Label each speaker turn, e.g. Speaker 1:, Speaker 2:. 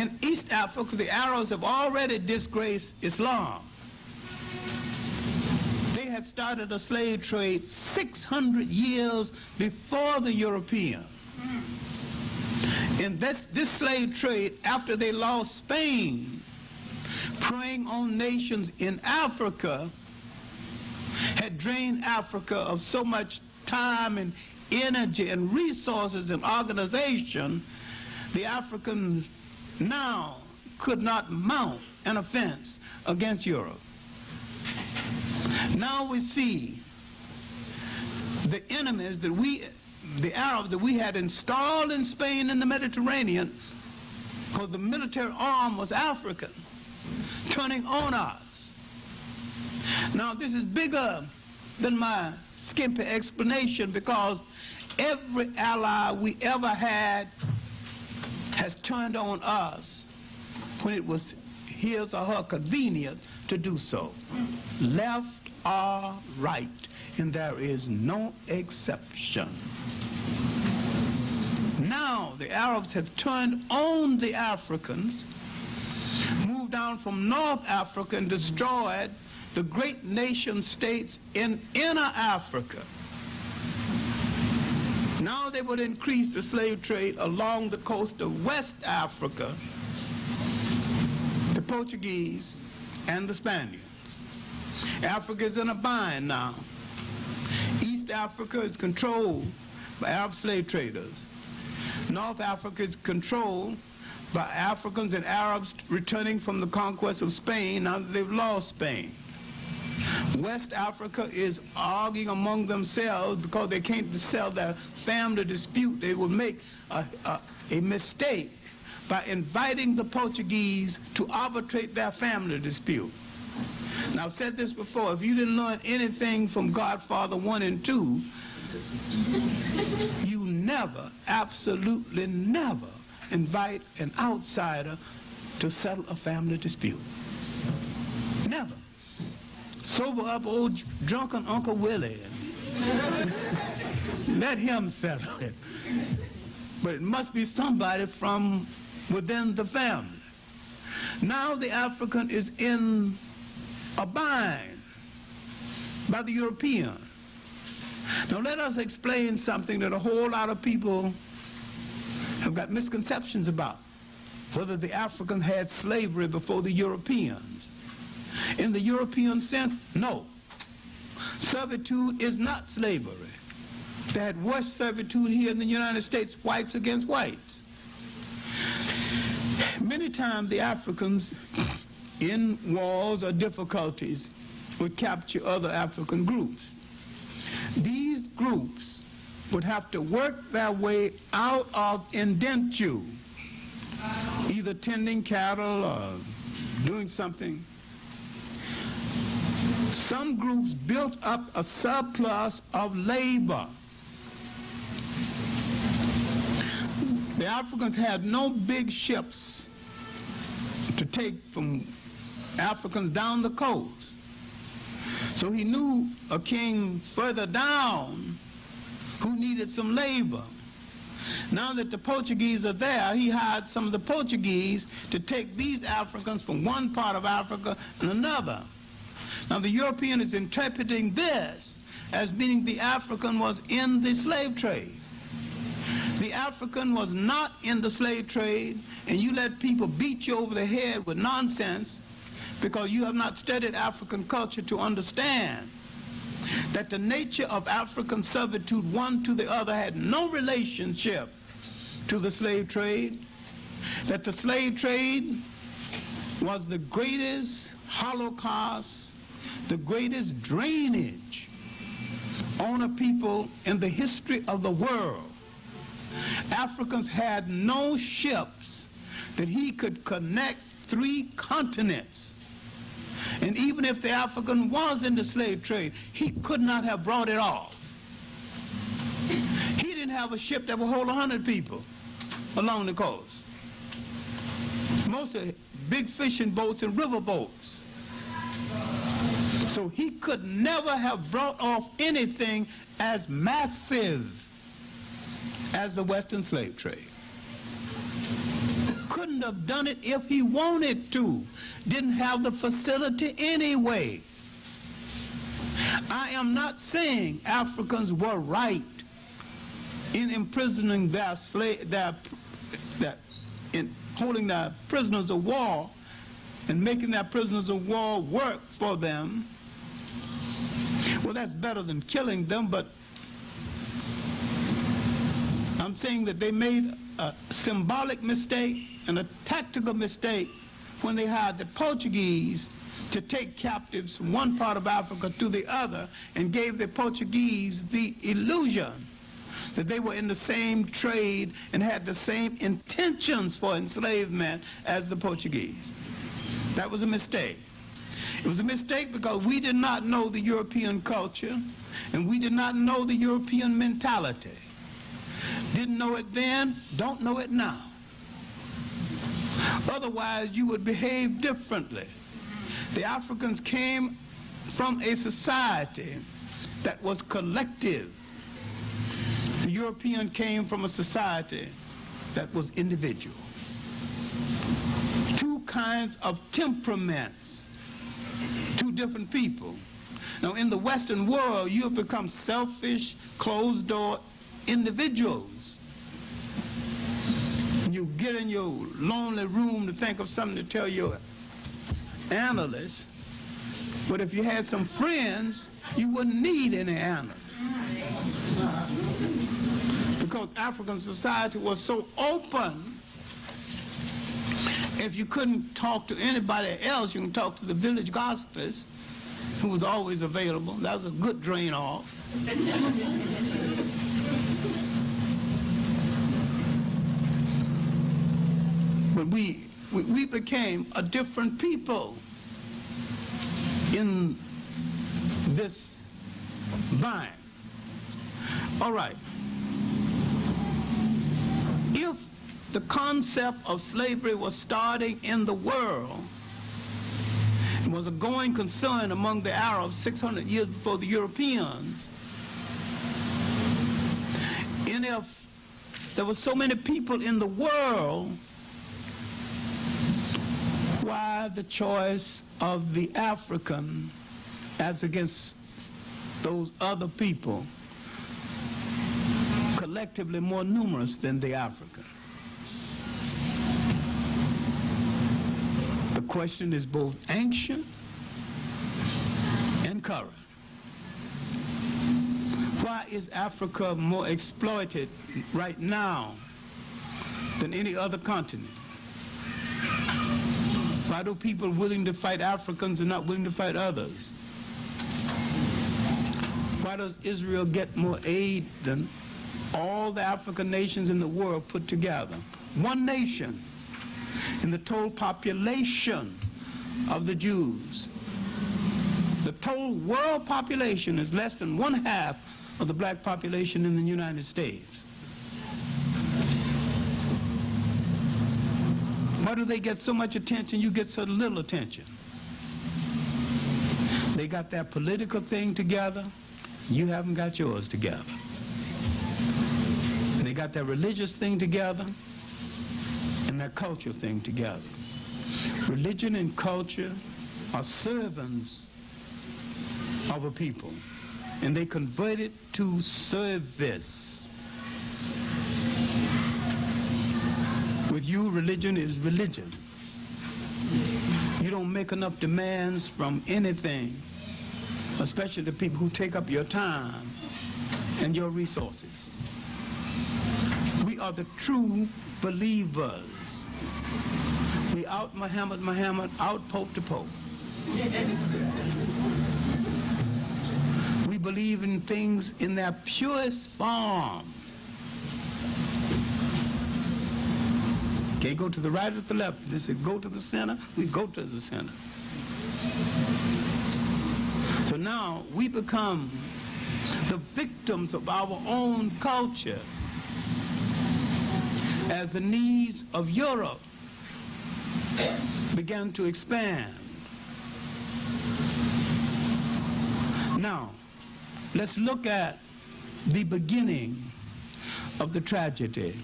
Speaker 1: In East Africa, the Arabs have already disgraced Islam. They had started a slave trade 600 years before the European. In this slave trade, after they lost Spain, preying on nations in Africa, had drained Africa of so much time and energy and resources and organization, the Africans now could not mount an offense against Europe. Now we see the enemies that the Arabs that we had installed in Spain and the Mediterranean, because the military arm was African, turning on us. Now this is bigger than my skimpy explanation, because every ally we ever had has turned on us when it was his or her convenient to do so, left or right, and there is no exception. Now the Arabs have turned on the Africans, moved down from North Africa and destroyed the great nation states in inner Africa. Now they would increase the slave trade along the coast of West Africa, the Portuguese and the Spaniards. Africa is in a bind now. East Africa is controlled by Arab slave traders. North Africa is controlled by Africans and Arabs returning from the conquest of Spain now that they've lost Spain. West Africa is arguing among themselves because they can't settle their family dispute. They will make a mistake by inviting the Portuguese to arbitrate their family dispute. Now, I've said this before, if you didn't learn anything from Godfather 1 and 2, you never, absolutely never, invite an outsider to settle a family dispute. Never. Sober up old drunken Uncle Willie and let him settle it. But it must be somebody from within the family. Now the African is in a bind by the European. Now let us explain something that a whole lot of people have got misconceptions about, whether the Africans had slavery before the Europeans. In the European sense, no. Servitude is not slavery. They had worse servitude here in the United States, whites against whites. Many times the Africans in wars or difficulties would capture other African groups. These groups would have to work their way out of indenture, either tending cattle or doing something. Some groups built up a surplus of labor. The Africans had no big ships to take from Africans down the coast. So he knew a king further down who needed some labor. Now that the Portuguese are there, he hired some of the Portuguese to take these Africans from one part of Africa and another. Now the European is interpreting this as meaning the African was in the slave trade. The African was not in the slave trade, and you let people beat you over the head with nonsense because you have not studied African culture to understand that the nature of African servitude, one to the other, had no relationship to the slave trade, that the slave trade was the greatest holocaust, the greatest drainage on a people in the history of the world. Africans had no ships that he could connect 3 continents. And even if the African was in the slave trade, he could not have brought it off. He didn't have a ship that would hold 100 people along the coast. Most of big fishing boats and river boats. So he could never have brought off anything as massive as the Western slave trade. Couldn't couldn't have done it if he wanted to. Didn't have the facility anyway. I am not saying Africans were right in imprisoning their in holding their prisoners of war and making their prisoners of war work for them. Well, that's better than killing them, but I'm saying that they made a symbolic mistake and a tactical mistake when they hired the Portuguese to take captives from one part of Africa to the other and gave the Portuguese the illusion that they were in the same trade and had the same intentions for enslavement as the Portuguese. That was a mistake. It was a mistake because we did not know the European culture and we did not know the European mentality. Didn't know it then, don't know it now. Otherwise, you would behave differently. The Africans came from a society that was collective. The European came from a society that was individual. Two kinds of temperaments, two different people. Now, in the Western world, you have become selfish, closed-door individuals. You get in your lonely room to think of something to tell your analyst, but if you had some friends, you wouldn't need any analysts. Because African society was so open, if you couldn't talk to anybody else, you can talk to the village gospelist, who was always available. That was a good drain off. But we became a different people in this bind. All right. If the concept of slavery was starting in the world, it was a going concern among the Arabs 600 years before the Europeans, and if there were so many people in the world, why the choice of the African as against those other people, collectively more numerous than the African? The question is both ancient and current. Why is Africa more exploited right now than any other continent? Why do people willing to fight Africans and not willing to fight others? Why does Israel get more aid than all the African nations in the world put together? One nation in the total population of the Jews. The total world population is less than 1/2 of the black population in the United States. Why do they get so much attention, you get so little attention? They got their political thing together, you haven't got yours together. They got their religious thing together and their cultural thing together. Religion and culture are servants of a people, and they convert it to service. With you, religion is religion. You don't make enough demands from anything, especially the people who take up your time and your resources. We are the true believers. We out Muhammad, out Pope to Pope. We believe in things in their purest form. Can't go to the right or the left. They said go to the center, we go to the center. So now we become the victims of our own culture as the needs of Europe began to expand. Now, let's look at the beginning of the tragedy.